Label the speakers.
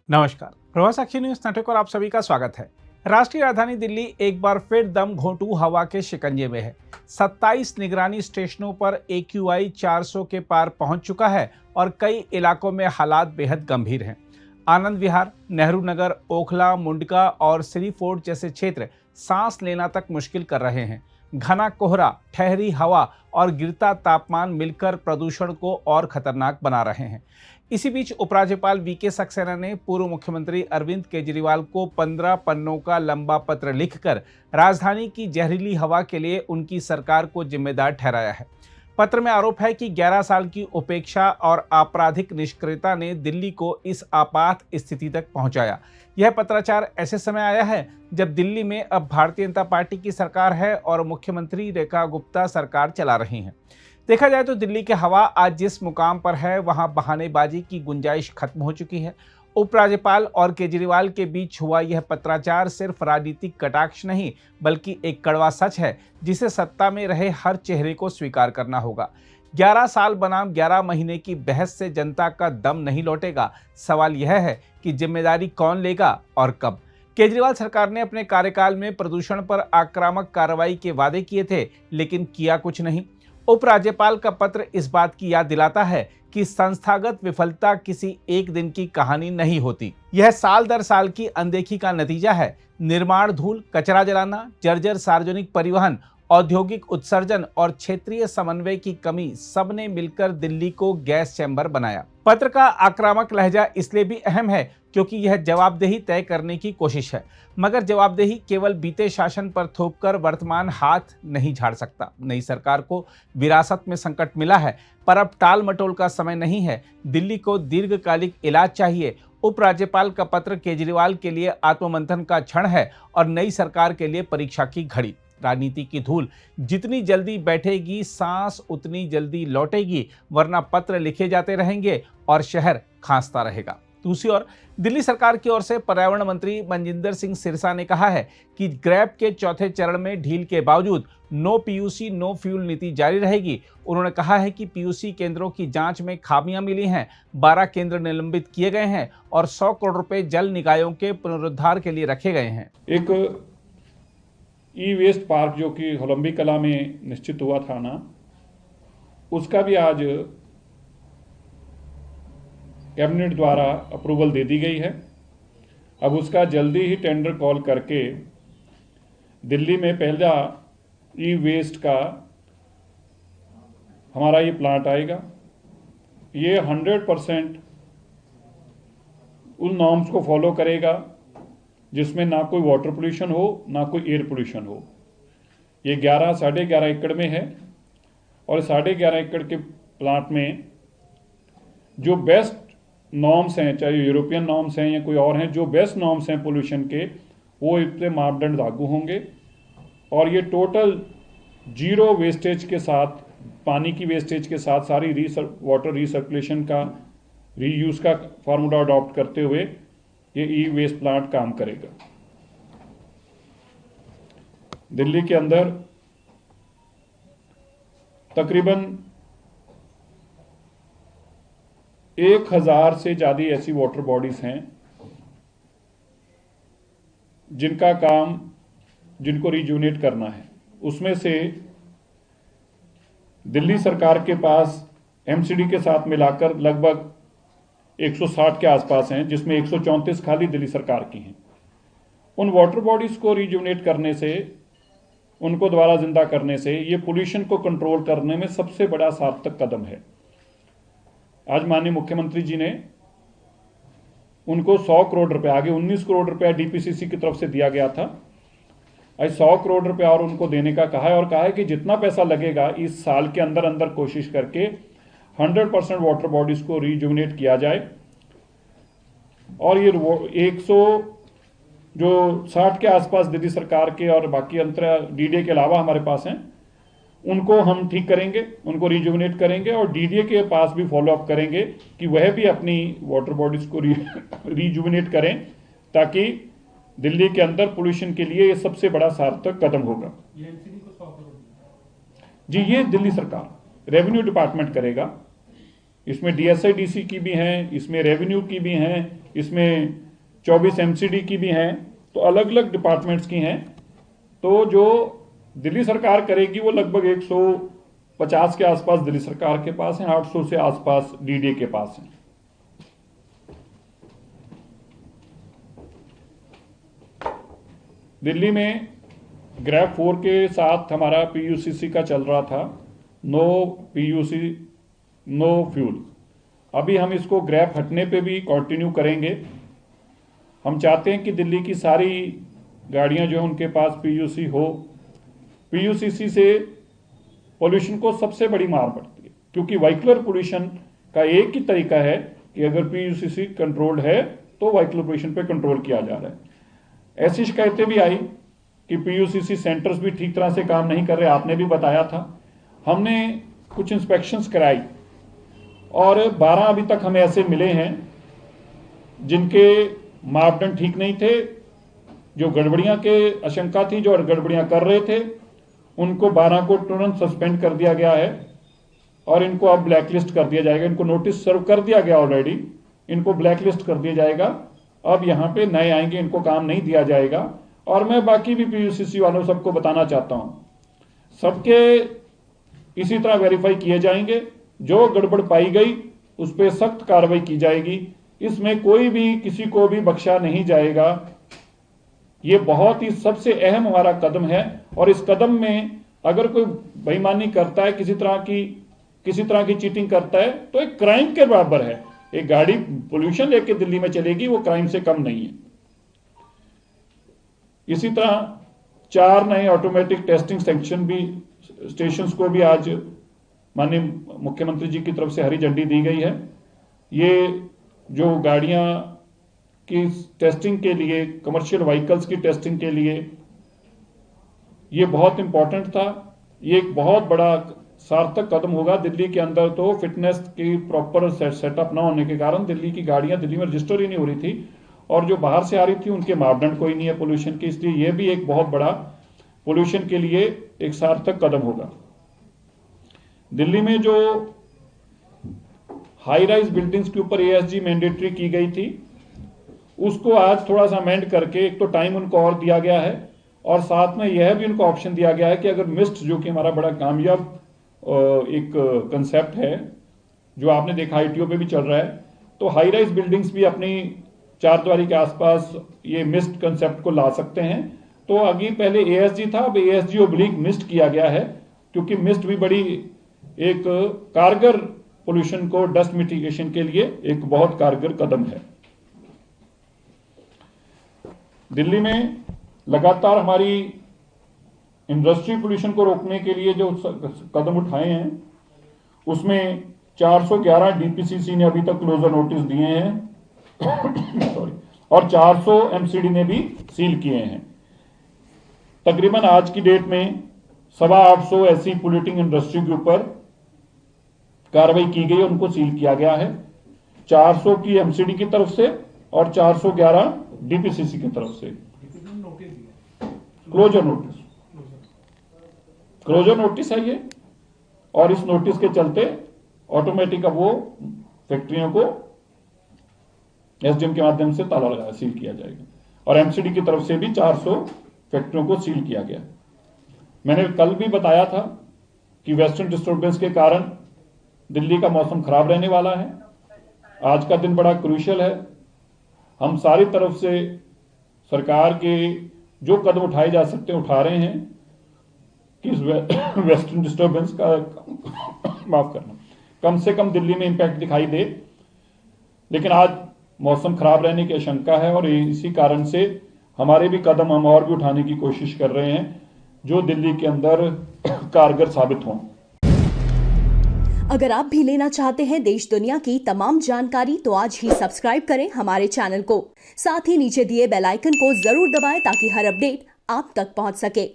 Speaker 1: नमस्कार, प्रवाह साक्षी news network और आप सभी का स्वागत है। राष्ट्रीय राजधानी दिल्ली एक बार फिर दम घोंटू हवा के शिकंजे में है। 27 निगरानी स्टेशनों पर AQI 400 के पार पहुंच चुका है और कई इलाकों में हालात बेहद गंभीर हैं। आनंद विहार, नेहरू नगर, ओखला, मुंडका और श्री फोर्ट जैसे क्षेत्र सांस लेना तक मुश्किल कर रहे हैं। घना कोहरा, ठहरी हवा और गिरता तापमान मिलकर प्रदूषण को और खतरनाक बना रहे हैं। इसी बीच उपराज्यपाल VK सक्सेना ने पूर्व मुख्यमंत्री अरविंद केजरीवाल को 15 पन्नों का लंबा पत्र लिखकर राजधानी की जहरीली हवा के लिए उनकी सरकार को जिम्मेदार ठहराया है। पत्र में आरोप है कि 11 साल की उपेक्षा और आपराधिक निष्क्रियता ने दिल्ली को इस आपात स्थिति तक पहुंचाया। यह पत्राचार ऐसे समय आया है जब दिल्ली में अब भारतीय जनता पार्टी की सरकार है और मुख्यमंत्री रेखा गुप्ता सरकार चला रही हैं। देखा जाए तो दिल्ली की हवा आज जिस मुकाम पर है वहां बहानेबाजी की गुंजाइश खत्म हो चुकी है। उपराज्यपाल और केजरीवाल के बीच हुआ यह पत्राचार सिर्फ राजनीतिक कटाक्ष नहीं बल्कि एक कड़वा सच है जिसे सत्ता में रहे हर चेहरे को स्वीकार करना होगा। 11 साल बनाम 11 महीने की बहस से जनता का दम नहीं लौटेगा। सवाल यह है कि जिम्मेदारी कौन लेगा और कब। केजरीवाल सरकार ने अपने कार्यकाल में प्रदूषण पर आक्रामक कार्रवाई के वादे किए थे लेकिन किया कुछ नहीं। उपराज्यपाल का पत्र इस बात की याद दिलाता है कि संस्थागत विफलता किसी एक दिन की कहानी नहीं होती। यह साल दर साल की अनदेखी का नतीजा है। निर्माण धूल, कचरा जलाना, जर्जर सार्वजनिक परिवहन, औद्योगिक उत्सर्जन और क्षेत्रीय समन्वय की कमी सबने मिलकर दिल्ली को गैस चैम्बर बनाया। पत्र का आक्रामक लहजा इसलिए भी अहम है क्योंकि यह जवाबदेही तय करने की कोशिश है, मगर जवाबदेही केवल बीते शासन पर थोपकर वर्तमान हाथ नहीं झाड़ सकता। नई सरकार को विरासत में संकट मिला है, पर अब टाल मटोल का समय नहीं है। दिल्ली को दीर्घकालिक इलाज चाहिए। उपराज्यपाल का पत्र केजरीवाल के लिए आत्ममंथन का क्षण है और नई सरकार के लिए परीक्षा की घड़ी। राजनीति की धूल जितनी जल्दी बैठेगी, सांस उतनी जल्दी लौटेगी, वरना पत्र लिखे जाते रहेंगे और शहर खांसता रहेगा। दूसरी ओर दिल्ली सरकार की ओर से पर्यावरण मंत्री मनजिंदर सिंह सिरसा ने कहा है कि ग्रैब के चौथे चरण में ढील के बावजूद नो PUC नो फ्यूल नीति जारी रहेगी। उन्होंने कहा है कि PUC केंद्रों की जांच में खामियां मिली हैं, 12 केंद्र निलंबित किए गए हैं और 100 करोड़ रुपए जल निकायों के पुनरुद्धार के लिए रखे गए हैं।
Speaker 2: एक ई-वेस्ट पार्क जो कि होलंबी कला में निश्चित हुआ था ना, उसका भी आज कैबिनेट द्वारा अप्रूवल दे दी गई है। अब उसका जल्दी ही टेंडर कॉल करके दिल्ली में पहला ई-वेस्ट का हमारा ये प्लांट आएगा। ये 100% उन नॉर्म्स को फॉलो करेगा जिसमें ना कोई वाटर पोल्यूशन हो ना कोई एयर पोल्यूशन हो। ये 11.5 एकड़ में है और 11.5 एकड़ के प्लांट में जो बेस्ट नॉर्म्स हैं, चाहे यूरोपियन नॉर्म्स हैं या कोई और हैं, जो बेस्ट नॉर्म्स हैं पोल्यूशन के, वो इस पे मापदंड लागू होंगे। और ये टोटल जीरो वेस्टेज के साथ, पानी की वेस्टेज के साथ सारी वाटर रिसर्कुलेशन का, रीयूज का फार्मूला अडॉप्ट करते हुए ये ई-वेस्ट प्लांट काम करेगा। दिल्ली के अंदर तकरीबन 1000 से ज्यादा ऐसी वाटर बॉडीज हैं जिनको रिजुविनेट करना है। उसमें से दिल्ली सरकार के पास MCD के साथ मिलाकर लगभग 160 के आसपास हैं, जिसमें 134 खाली दिल्ली सरकार की हैं। उन वाटर बॉडीज को रिजुविनेट करने से, उनको दोबारा जिंदा करने से ये पोल्यूशन को कंट्रोल करने में सबसे बड़ा सार्थक कदम है। आज माननीय मुख्यमंत्री जी ने उनको 100 करोड़ रुपए, आगे 19 करोड़ रुपया DPCC की तरफ से दिया गया था, आज 100 करोड़ रुपया और उनको देने का कहा है और कहा है कि जितना पैसा लगेगा इस साल के अंदर अंदर कोशिश करके 100% वाटर बॉडीज को रिजुविनेट किया जाए। और ये 160 के आसपास दिल्ली सरकार के और बाकी अंतर DDA के अलावा हमारे पास हैं, उनको हम ठीक करेंगे, उनको रिजुविनेट करेंगे और DDA के पास भी फॉलोअप करेंगे कि वह भी अपनी वाटर बॉडीज को रिजुविनेट करें, ताकि दिल्ली के अंदर पोल्यूशन के लिए ये सबसे बड़ा सार्थक कदम होगा। जी, ये दिल्ली सरकार रेवेन्यू डिपार्टमेंट करेगा। इसमें डीएसआईडीसी की भी हैं, इसमें रेवेन्यू की भी हैं, इसमें 24 एमसीडी की भी हैं, तो अलग अलग डिपार्टमेंट्स की हैं। तो जो दिल्ली सरकार करेगी वो लगभग 150 के आसपास दिल्ली सरकार के पास हैं, 800 से आसपास डीडीए के पास हैं। दिल्ली में ग्रैप 4 के साथ हमारा पीयूसीसी का चल रहा था, नो पीयूसी नो फ्यूल। अभी हम इसको ग्रैप हटने पे भी कंटिन्यू करेंगे। हम चाहते हैं कि दिल्ली की सारी गाड़ियां जो उनके पास पीयूसी हो। पीयूसीसी से पोल्यूशन को सबसे बड़ी मार पड़ती है, क्योंकि व्हीकलर पोल्यूशन का एक ही तरीका है कि अगर पीयूसीसी कंट्रोल्ड है तो व्हीकलर पोल्यूशन पे कंट्रोल किया जा रहा है। ऐसी शिकायतें भी आई कि पीयूसीसी सेंटर्स भी ठीक तरह से काम नहीं कर रहे, आपने भी बताया था। हमने कुछ इंस्पेक्शंस कराई और 12 अभी तक हमें ऐसे मिले हैं जिनके मापदंड ठीक नहीं थे, जो गड़बड़ियां के आशंका थी, जो गड़बड़ियां कर रहे थे, उनको 12 को तुरंत सस्पेंड कर दिया गया है और इनको अब ब्लैकलिस्ट कर दिया जाएगा। इनको नोटिस सर्व कर दिया गया ऑलरेडी, इनको ब्लैकलिस्ट कर दिया जाएगा। अब यहाँ पे नए आएंगे, इनको काम नहीं दिया जाएगा। और मैं बाकी भी पीयूसीसी वालों सबको बताना चाहता हूं, सबके इसी तरह वेरीफाई किए जाएंगे। जो गड़बड़ पाई गई उस पर सख्त कार्रवाई की जाएगी। इसमें कोई भी किसी को भी बख्शा नहीं जाएगा। ये बहुत ही सबसे अहम हमारा कदम है और इस कदम में अगर कोई बेईमानी करता है, किसी तरह की चीटिंग करता है, तो एक क्राइम के बराबर है। एक गाड़ी पोल्यूशन लेके दिल्ली में चलेगी, वो क्राइम से कम नहीं है। इसी तरह 4 नए ऑटोमेटिक टेस्टिंग स्टेशंस को भी आज माननीय मुख्यमंत्री जी की तरफ से हरी झंडी दी गई है। ये जो गाड़ियां की टेस्टिंग के लिए, कमर्शियल व्हीकल्स की टेस्टिंग के लिए, ये बहुत इंपॉर्टेंट था। ये एक बहुत बड़ा सार्थक कदम होगा। दिल्ली के अंदर तो फिटनेस की प्रॉपर सेटअप ना होने के कारण दिल्ली की गाड़ियां दिल्ली में रजिस्टर ही नहीं हो रही थी और जो बाहर से आ रही थी उनके मापदंड कोई नहीं है पोल्यूशन के। इसलिए यह भी एक बहुत बड़ा पोल्यूशन के लिए एक सार्थक कदम होगा। दिल्ली में जो हाई राइज बिल्डिंग्स के ऊपर एएसजी मैंडेटरी की गई थी, उसको आज थोड़ा सा अमेंड करके एक तो टाइम उनको और दिया गया है और साथ में यह भी उनको ऑप्शन दिया गया है कि अगर मिस्ट, जो कि हमारा बड़ा कामयाब एक कंसेप्ट है जो आपने देखा आईटीओ पे भी चल रहा है, तो हाई राइज बिल्डिंग्स भी अपनी चारद्वारी के आसपास ये मिस्ट कंसेप्ट को ला सकते हैं। तो अभी पहले एएसजी था, अब एएसजी ओब्लिक मिस्ट किया गया है, क्योंकि मिस्ट भी बड़ी एक कारगर पोल्यूशन को डस्ट मिटिगेशन के लिए एक बहुत कारगर कदम है। दिल्ली में लगातार हमारी इंडस्ट्री पोल्यूशन को रोकने के लिए जो कदम उठाए हैं, उसमें 411 डीपीसीसी ने अभी तक क्लोजर नोटिस दिए हैं और 400 एमसीडी ने भी सील किए हैं। तकरीबन आज की डेट में 850 ऐसी पोल्यूटिंग इंडस्ट्री के ऊपर कार्रवाई की गई, उनको सील किया गया है। 400 की एमसीडी की तरफ से और 411 डीपीसीसी की तरफ से क्लोजर नोटिस है ये। और इस नोटिस के चलते ऑटोमेटिक अब वो फैक्ट्रियों को एसडीएम के माध्यम से ताला लगाया, सील किया जाएगा। और एमसीडी की तरफ से भी 400 फैक्ट्रियों को सील किया गया। मैंने कल भी बताया था कि वेस्टर्न डिस्टर्बेंस के कारण दिल्ली का मौसम खराब रहने वाला है। आज का दिन बड़ा क्रूशियल है। हम सारी तरफ से सरकार के जो कदम उठाए जा सकते हैं उठा रहे हैं कि इस वेस्टर्न डिस्टर्बेंस का माफ करना कम से कम दिल्ली में इंपैक्ट दिखाई दे। लेकिन आज मौसम खराब रहने की आशंका है और इसी कारण से हमारे भी कदम हम और भी उठाने की कोशिश कर रहे हैं जो दिल्ली के अंदर कारगर साबित हों।
Speaker 3: अगर आप भी लेना चाहते हैं देश दुनिया की तमाम जानकारी तो आज ही सब्सक्राइब करें हमारे चैनल को। साथ ही नीचे दिए बेल आइकन को जरूर दबाएं ताकि हर अपडेट आप तक पहुंच सके।